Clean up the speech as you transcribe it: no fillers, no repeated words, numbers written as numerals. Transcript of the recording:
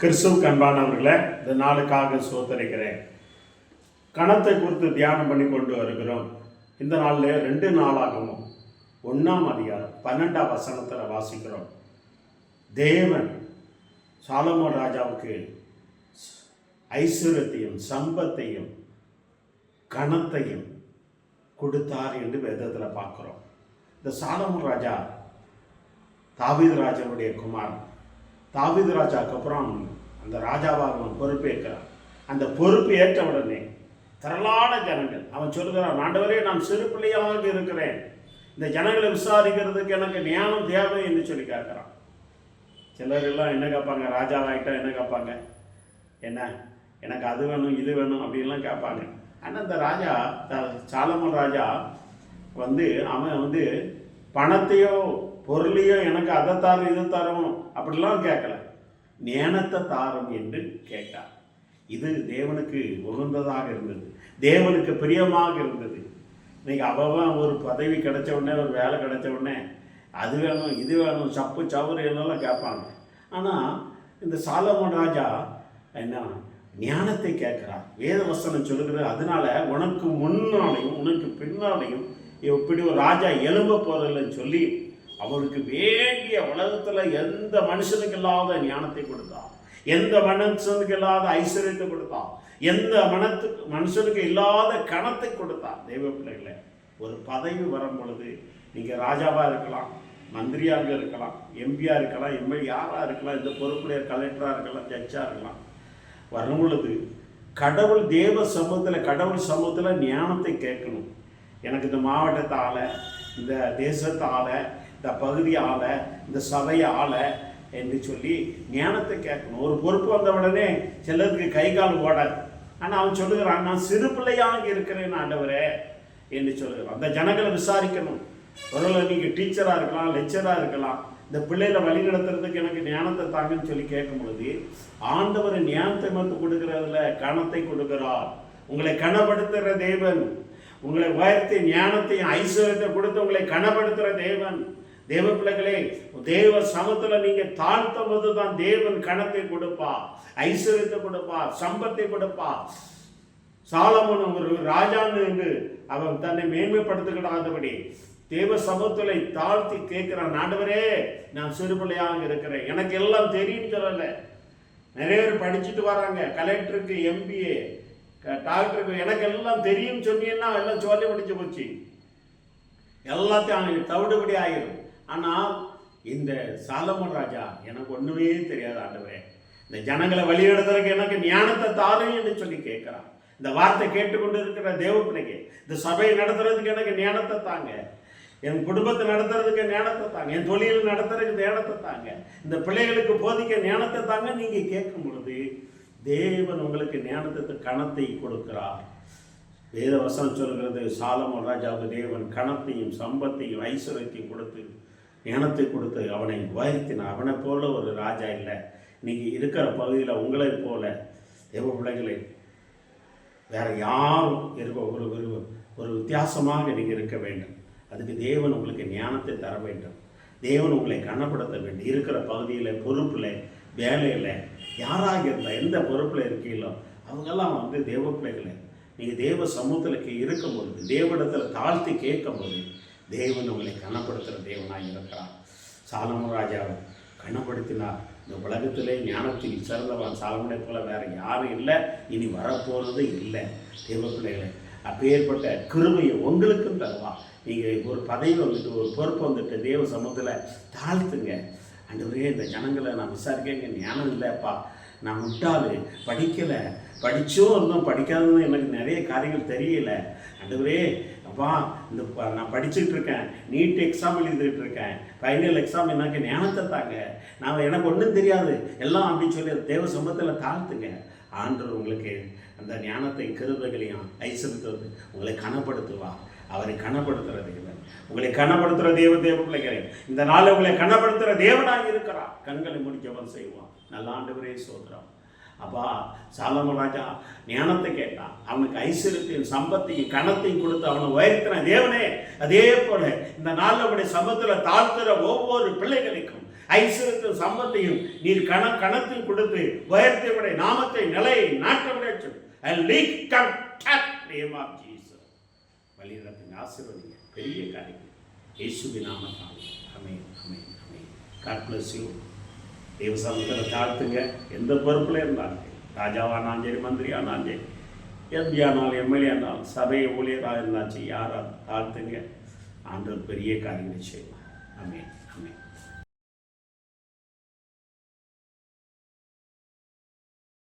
கிறிஸ்துவுக்கு அன்பானவர்களே, இந்த நாளுக்காக சோதரிக்கிறேன். கணத்தை குறித்து தியானம் பண்ணி கொண்டு வருகிறோம். இந்த நாளில் 2 நாளாகவும் 1ஆம் அதிகாரம் 12ஆம் வசனத்தில் வாசிக்கிறோம். தேவன் சாலமோன் ராஜாவுக்கு ஐஸ்வர்யத்தையும் சம்பத்தையும் கணத்தையும் கொடுத்தார் என்று வேதத்தில் பார்க்குறோம். இந்த சாலமோன் ராஜா தாவீது ராஜாவுடைய குமாரன். தாவீது ராஜாவுக்கு அப்புறம் அந்த ராஜாவாக அவன் பொறுப்பேற்கிறான். அந்த பொறுப்பு ஏற்ற உடனே திரளான ஜனங்கள் அவன் சொல்கிறான், ஆண்டவரே, நான் சிறு பிள்ளையாக இருக்கிறேன், இந்த ஜனங்களை விசாரிக்கிறதுக்கு எனக்கு ஞானம் தேவை என்று சொல்லி கேட்குறான். சிலர் எல்லாம் என்ன கேட்பாங்க, ராஜாவாகிட்டா என்ன கேட்பாங்க, என்ன எனக்கு அது வேணும் இது வேணும் அப்படின்லாம் கேட்பாங்க. ஆனால் இந்த ராஜா சாலமோன் ராஜா அவன் பணத்தையோ பொருளையோ எனக்கு அதை தாரும் இதை தரும் அப்படிலாம் கேட்கல, ஞானத்தை தாரும் என்று கேட்டார். இது தேவனுக்கு உகந்ததாக இருந்தது, தேவனுக்கு பிரியமாக இருந்தது. இன்னைக்கு அவன் ஒரு பதவி கிடைச்ச உடனே, ஒரு வேலை கிடைச்ச உடனே அது வேணும் இது வேணும் சப்பு சவுறு எல்லாம் கேட்பாங்க. ஆனால் இந்த சாலமோன் ராஜா என்ன ஞானத்தை கேட்குறார். வேத வசனம் சொல்லுகிறது, அதனால உனக்கு முன்னாலையும் உனக்கு பின்னாலையும் இப்படி ஒரு ராஜா எழும்ப போறதில்லைன்னு சொல்லி அவருக்கு வேண்டிய உலகத்தில் எந்த மனுஷனுக்கு இல்லாத ஞானத்தை கொடுத்தான், எந்த மனுஷனுக்கு இல்லாத ஐஸ்வர்யத்தை கொடுத்தான், எந்த மனுஷனுக்கு இல்லாத கணத்தை கொடுத்தான். தெய்வ பிள்ளைகளை, ஒரு பதவி வரும் பொழுது நீங்கள் ராஜாவாக இருக்கலாம், மந்திரியாக இருக்கலாம், எம்பியாக இருக்கலாம், எம்எல்ஏ யாராக இருக்கலாம், இந்த பொறுப்புடைய கலெக்டராக இருக்கலாம், ஜட்ஜாக இருக்கலாம். வரும் பொழுது கடவுள் தேவ சமூகத்தில் கடவுள் சமூகத்தில் ஞானத்தை கேட்கணும். எனக்கு இந்த மாவட்டத்தை ஆள, இந்த தேசத்தை ஆள, இந்த பகுதி ஆள, இந்த சபையை ஆள என்று சொல்லி ஞானத்தை கேட்கணும். ஒரு பொறுப்பு வந்த உடனே சிலருக்கு கை கால் ஓடாது. ஆனால் அவன் சொல்லுகிறான், நான் சிறு பிள்ளையாக இருக்கிறேன் ஆண்டவரே என்று சொல்லுகிறான். அந்த ஜனங்களை விசாரிக்கணும். ஒருவேளை நீங்கள் டீச்சராக இருக்கலாம், லெக்சராக இருக்கலாம், இந்த பிள்ளைகளை வழி நடத்துறதுக்கு எனக்கு ஞானத்தை தாங்கன்னு சொல்லி கேட்கும் பொழுது ஆண்டவர் ஞானத்தை மட்டும் கொடுக்கறதில்ல, கணத்தை கொடுக்கிறார். உங்களை கனப்படுத்துகிற தேவன், உங்களை உயர்த்தி ஞானத்தையும் ஐஸ்வர்யத்தை கொடுத்து உங்களை கனப்படுத்துகிற தேவன். தேவ பிள்ளைகளே, தேவ சமூகத்தில் நீங்க தாழ்த்தும் போது தான் தேவன் கணத்தை கொடுப்பா, ஐஸ்வர்யத்தை கொடுப்பா, சம்பத்தை கொடுப்பா. சாலமோன் ஒரு ராஜான்னு என்று அவன் தன்னை மேன்மைப்படுத்துகிறாதபடி தேவ சமூகத்தில் தாழ்த்தி கேட்கிறான், ஆண்டவரே, நான் சிறு பிள்ளையாக இருக்கிறேன், எனக்கு எல்லாம் தெரியும் சொல்லல. நிறைய பேர் படிச்சுட்டு வராங்க, கலெக்டருக்கு, எம்பிஏ, டாக்டருக்கு, எனக்கு எல்லாம் தெரியும் சொன்னீங்கன்னா எல்லாம் சொல்லி முடிச்சு போச்சு, எல்லாத்தையும் தவிடுபடி ஆகிடும். ஆனால் இந்த சாலமோன் ராஜா, எனக்கு ஒன்றுமே தெரியாது ஆண்டவரே, இந்த ஜனங்களை வழிநடத்துறதுக்கு எனக்கு ஞானத்தை தாரும் என்று சொல்லி கேட்குறான். இந்த வார்த்தை கேட்டுக்கொண்டு இருக்கிற தேவ பிள்ளைக்கு, இந்த சபையை நடத்துறதுக்கு எனக்கு ஞானத்தை தாங்க, என் குடும்பத்தை நடத்துறதுக்கு ஞானத்தை தாங்க, என் தொழில் நடத்துறதுக்கு ஞானத்தை தாங்க, இந்த பிள்ளைகளுக்கு போதிக்க ஞானத்தை தாங்க நீங்கள் கேட்கும் பொழுது தேவன் உங்களுக்கு ஞானத்தை கணத்தை கொடுக்கிறார். வேத வசனம் சொல்கிறது, சாலமோன் ராஜாவுக்கு தேவன் கணத்தையும் சம்பத்தையும் ஐஸ்வர்யத்தையும் கொடுத்து ஞானத்தை கொடுத்து அவனை உயர்த்தினார். அவனை போல ஒரு ராஜா இல்லை. நீங்கள் இருக்கிற பகுதியில் உங்களை போல தேவ பிள்ளைகளை வேற யாரும் இருக்க ஒரு வித்தியாசமாக நீங்கள் இருக்க வேண்டும். அதுக்கு தேவன் உங்களுக்கு ஞானத்தை தர வேண்டும். தேவன் உங்களை கனப்படுத்த வேண்டும். இருக்கிற பகுதியில், பொறுப்பில், வேலையில், யாராக இருந்தால் எந்த பொறுப்பில் இருக்கீங்களோ அவங்கெல்லாம் தேவ பிள்ளைகளை நீங்கள் தேவ சமூகத்தில் இருக்கும்பொழுது, தேவனிடத்தில் தாழ்த்தி கேட்கும்போது தேவன் உங்களை கனப்படுத்துகிற தேவனாக இருக்கிறார். சாலமோன் ராஜாவை கனப்படுத்தினார். இந்த உலகத்திலே ஞானத்தில் சிறந்தவன் சாலமோனை போல வேறு யாரும் இல்லை, இனி வரப்போகிறது இல்லை. தேவ பிள்ளைகளை, அப்பேற்பட்ட கிருபையை உங்களுக்கும் தருவா. நீங்கள் ஒரு பதவி ஒரு பொறுப்பு தேவ சமூகத்தில் தாழ்த்துங்க. ஆண்டவரே, இந்த ஜனங்களை நான் விசாரிக்க ஞானம் இல்லைப்பா, நான் முட்டாளு, படிக்கலை, படித்தோம் இருந்தோம், படிக்காததும் எனக்கு நிறைய காரியங்கள் தெரியல. ஆண்டவரே, அப்பா, நான் படிச்சுட்டு இருக்கேன், நீட் எக்ஸாம் எழுதிட்டு இருக்கேன், ஃபைனல் எக்ஸாம், எனக்கு ஞானத்தை தாங்க, நான் எனக்கு ஒன்றும் தெரியாது எல்லாம் அப்படின்னு சொல்லி தேவ சமூகத்தில் தாழ்த்துங்க. ஆண்டவர் உங்களுக்கு அந்த ஞானத்தை கிருபைகளையும் ஐஸ்வர்யத்தை உங்களை கனப்படுத்துவா. அவரை கனப்படுத்துகிற தேவன், உங்களை கனப்படுத்துகிற தேவ பிள்ளைகளை, இந்த நாள் உங்களை கனப்படுத்துகிற தேவனாக இருக்கிறார். கண்களை முடிக்கவன் செய்வான். நல்ல ஆண்டவரே சோதரம். அப்பா, சாலமோன் ராஜா ஞானத்தை கேட்டான், அவனுக்கு ஐஸ்வர்யத்தையும் சம்பத்தையும் கணத்தையும் கொடுத்து அவனை உயர்த்தின தேவனே, அதே போல இந்த நாள் அவருடைய சமூகத்தில் தாழ்த்துகிற ஒவ்வொரு பிள்ளைகளுக்கும் ஐஸ்வர்யத்தையும் சம்பத்தையும் நீர் கணத்தில் கொடுத்து உயர்த்தை விட நாமத்தை நிலையை நாட்டமுடைய வழிநடத்துங்க, ஆசீர்வதிங்க. பெரிய காரியம் இயேசுவின் நாமத்தால். ஆமென், ஆமென், ஆமென். God bless you. தேவ சமூகத்தில் தாழ்த்துங்க. எந்த பொறுப்பில் இருந்தாலும், ராஜாவானாலும் சரி, மந்திரியானாலும் சரி, எம்பி ஆனாலும் எம்எல்ஏ ஆனாலும், சபை ஊழியராக இருந்தாலும் சரி, யாராலும் தாழ்த்துங்க. ஆண்டவர் பெரிய காரியங்களை செய்வார். ஆமென், ஆமென்.